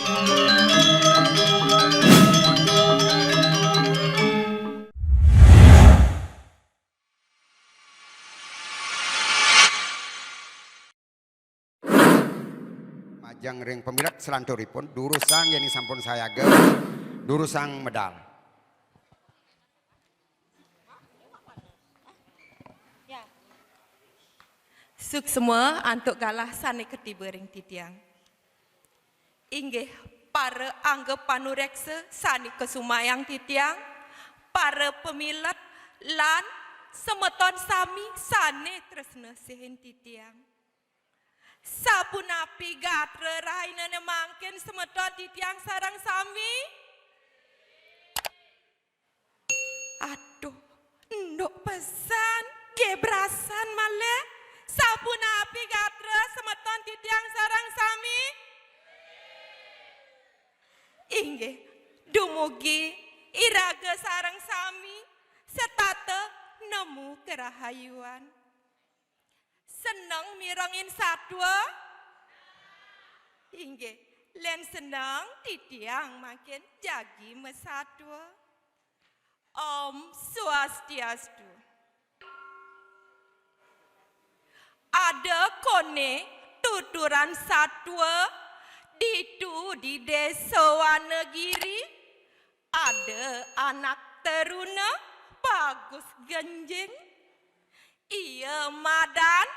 Majang ring pemilat selanturipun durusang yang sampun saya ge durusang medal. Suk semua antuk galah sane ketiba ring titiang. Inggih para anggap panureksa sani kesumayang titiang, para pemilat lan semeton sami sane tresna sehen titiang. Sapunapi gatra rahainana mangken semeton titiang sarang sami. Aduh, ndok pesan gebrasan maleh. Sapunapi gatra semeton titiang sarang sami. Inggih dumugi iraga sarang sami setata nemu kerahayuan. Senang mirangin satwa. Inggih len senang titiang makin jagi mesatwa. Om Swastiastu. Ada kone tuturan satwa ditu di desa Wanegiri. Ada anak teruna bagus genjing. Ia madan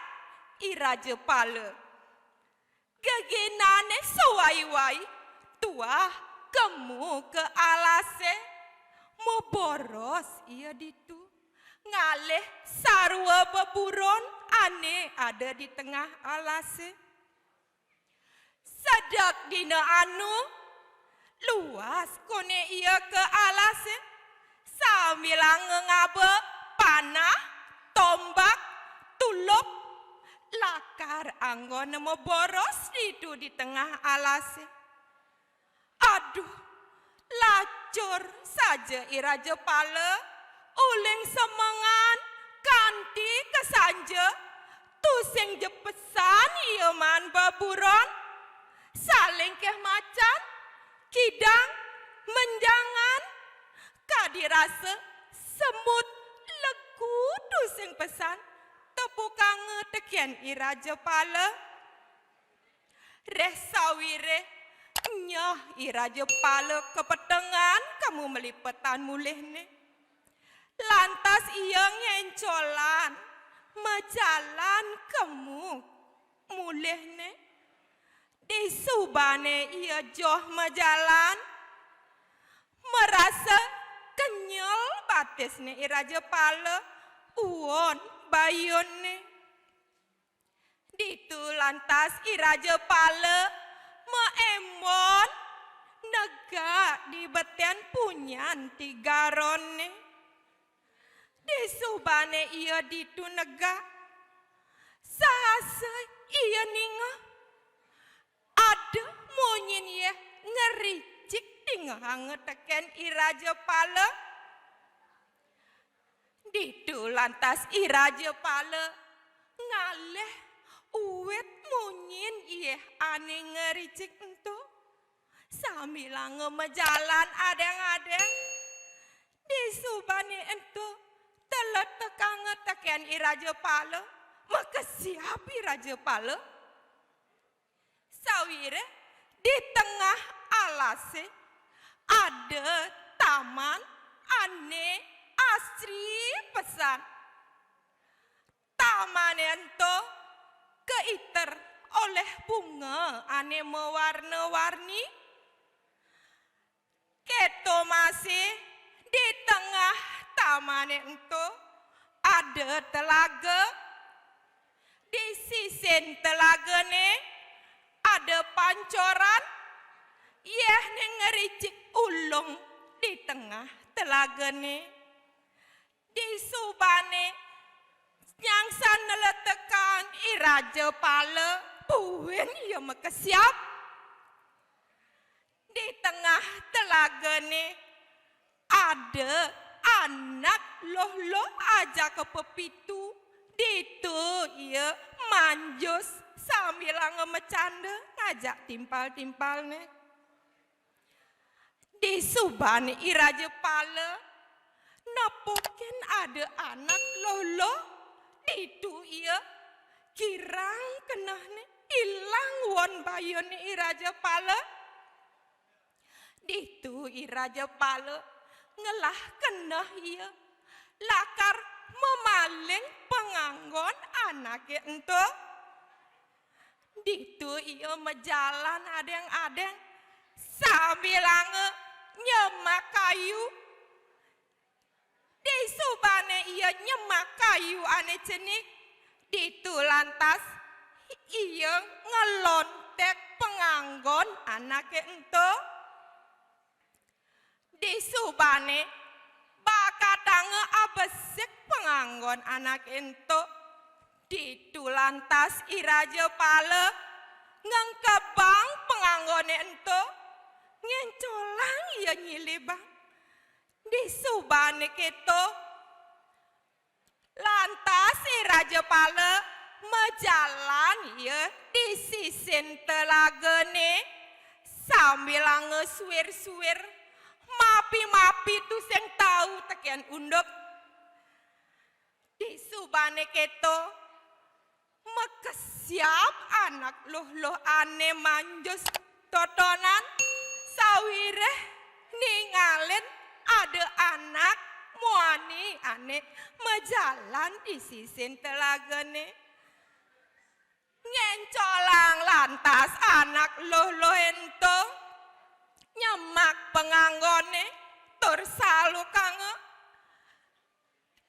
iraja pala. Gegenane sewai-wai tuah kamu ke alase. Mau boros ia ditu. Ngaleh sarwa beburon ane ada di tengah alase. Sedak dina anu luas kone ia ke alase. Sambil ngabe panah, tombak, tulup, lakar anggon mau boros itu di tengah alase. Aduh, lacur saja iraja pala, uling semangan, kanti kesanja, tusing jepesan iya man baburon, saling keh macan, kidang, menjangan, kadirasa semut legu tusing pesan, tepukang tekian iraja pala. Resawire nyah iraja pala kepetengan kamu melipetan mulih ne. Lantas ia ngencolan mejalan kamu mulih ne. Di subane ia joh mejalan merasa kenyal batis ne iraja pala uon bayun ne. Ditu lantas iraja pala meemon nega di betian punyan tiga rone. Di subane ia ditu nega sahasa ia ninga ada monyin ia ngericik tinggal ngeteken iraja pala. Ditu lantas iraja pala ngaleh uwet monyin ia ane ngericik ento sambil ngemejalan adeng-adeng di subane ento telet tekang ngeteken iraja pala maka siap iraja pala. Sawire di tengah alase ada taman ane asri pesan. Taman ento keiter oleh bunga ane mewarna-warni. Keto masih di tengah taman ento ada telaga. Di sisi telaga ne ada pancoran. Yeh ngericik ulung di tengah telaga ne. Di subane yang sana letakkan iraja pala puwen ia makasiap. Di tengah telaga ne ada anak loh aja ke pepitu. Ditu ia manjus sambil ngemecanda ngajak timpal-timpal ne. Di Subane Iraja Pala napoken ada anak lolo itu ia kirang kenahne ilang won bayone Iraja Pala ditu Iraja Pala ngelah kenah ia lakar memaling penganggon anaknya ento ditu ia mejalan adeng-adeng sambil nyemak kayu di Subane ia nyemak kayu ane cenik ditu lantas ia ngelontek penganggon anaknya ento di Subane bakatang abesek penganggon anak ento ditu lantas Iraja Pala ngengkebang penganggon ento ngencolang ia nyilibang di Subane keto lantas Iraja Pala mejalan ia di sisin telagane sambil ngesuir-suir mapi-mapi tu sing tahu tekian unduk di Subane keto mekesiap anak loh ane manjus totonan sawireh ningalin ada anak muani ane mejalan di sisin telagane ngencolang lantas anak loh ento nyemak penganggone tur salu kange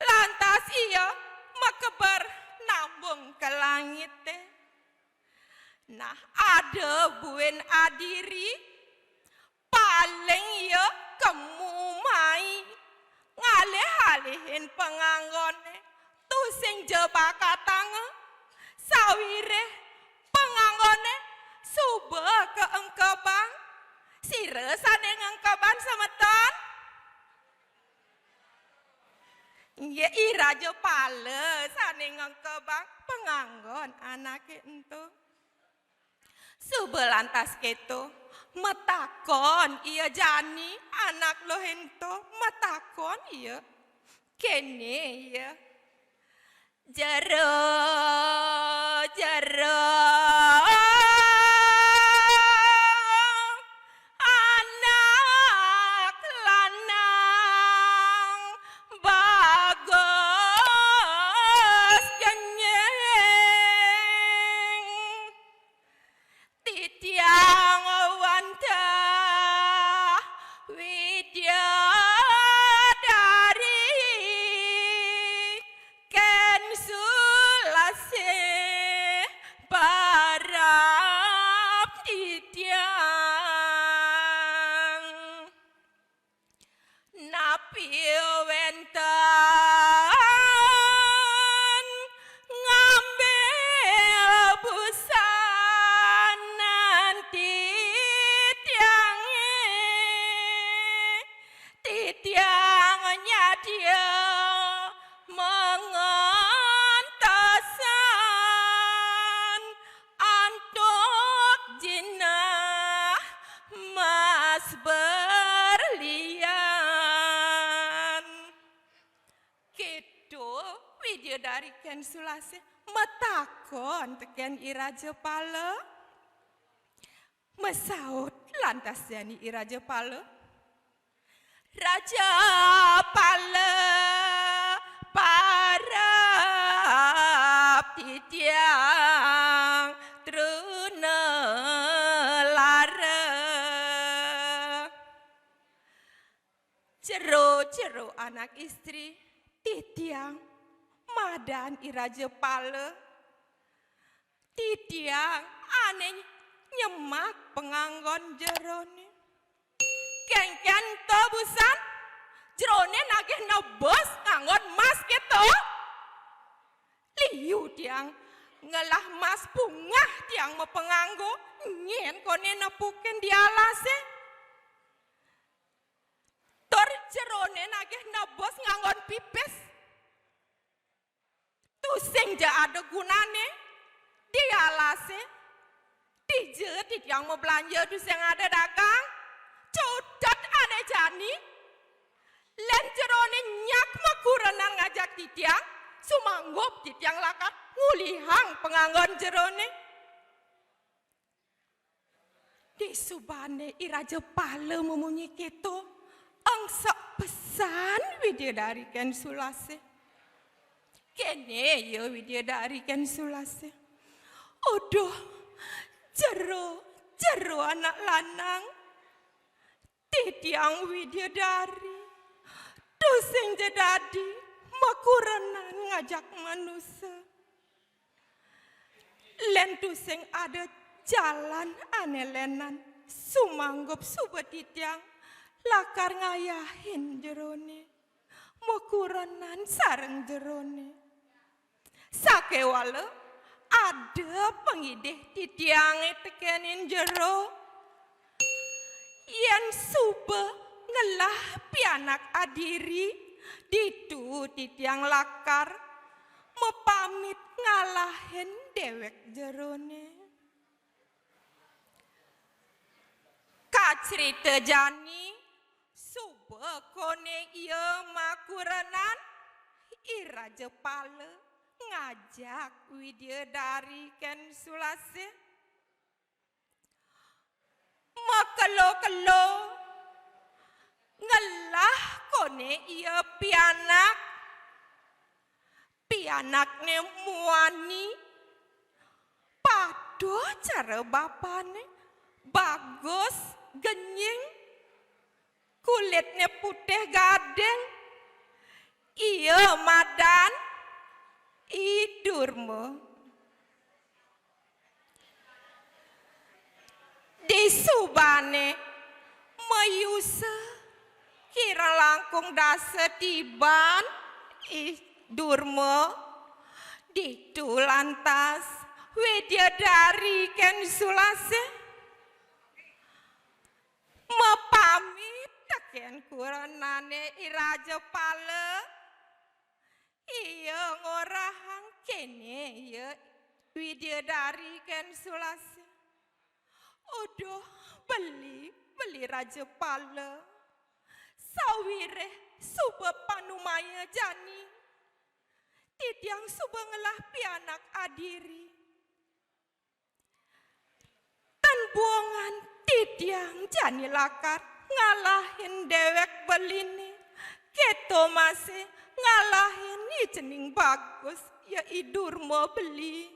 lantas iya mekebar nambung ke langit teh nah ada buen adiri paling iya kemumai ngalih-alihin penganggone tu sing jebakatang sawire penganggone suba ke engkebang siresane ngengkeban semeton ya Iraja Pala sane ngengkebang penganggon anake ento sebelantas keto metakon iya jani anak lo ento metakon iya kene iya jero dari Ken Sulase metakon tekian Iraja Pala mesaut lantas jani Iraja Pala Raja Pala parap titiang truna lara cero anak istri titiang madan Iraja Pala titiang aneh nyemak penganggon jerone kengken to busan jerone nagih nebos nganggon mas gitu liu tiang ngelah mas bungah tiang mau penganggo nyen kone nepukin di alase tor jerone nagih nebos nganggon pipes tusing ja ada gunane di alase dijet yang mau belanja dus yang ada dagang cudat jani len jerone nyak makurenan ngajak titiang sumanggup titiang lakat ngulihang penganggon jerone di subane iraja pale memunyi keto angsak pesan widadari ken sulase kene ya widadari ken sulase odoh jero anak lanang titiang widadari doseng jedadi makurenan ngajak manusia len doseng ada jalan anelenan sumanggup subet titiang lakar ngayahin jerone makurenan sareng jerone sakewala ada pengideh titiang tekenin jero yen sube ngelah pianak adiri ditu titiang lakar mepamit ngalahin dewek jerone kacerita jani sube kone iya makurenan iraja pale ngajak widadari ken sulase makelo-kelo ngelah kone iya pianakne muani pado cara bapane bagus genying kulitnya putih gading iya madan idurmu di subane mayusa kira langkung dasa tiban idurmu ditu lantas widadari ken sulase mepamit ken kuranane iraja pale iya ngorahang kene iya widadari ken sulase odoh beli raja pale sawire suba panumaya jani titiang suba ngelah pianak adiri tan buangan titiang jani lakar ngalahin dewek beline keto masih ngalahin jening bagus ya idur mau beli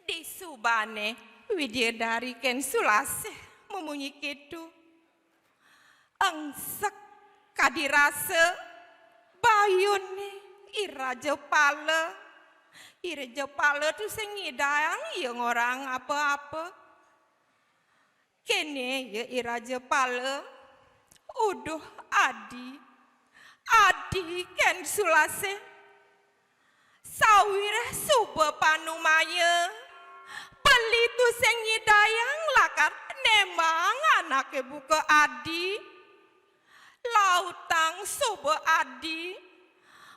di subane widadari ken sulase memunyi keto angsek kadirase bayune iraja pale tu sing ngidang ya ngorang apa-apa kene ya iraja pale uduh adi ken sulase sawire suba panumaya beli tu sing ngidayang lakar nemang anake buka adi lautang suba adi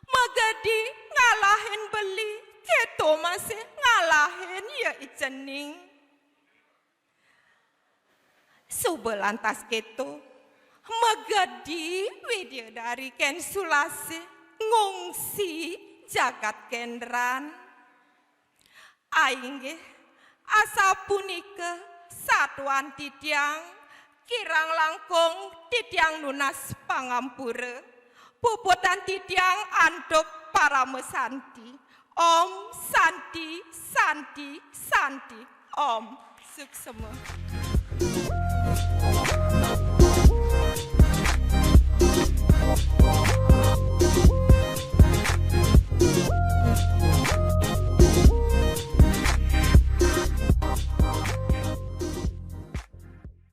magadi ngalahin beli keto masih ngalahin ya icening suba lantas keto magadi widadari ken sulase ngungsi jagat kendran aing asa punika satuan titiang kirang langkung titiang lunas pangampura puputan titiang antuk para mesanti om santi santi santi om suksema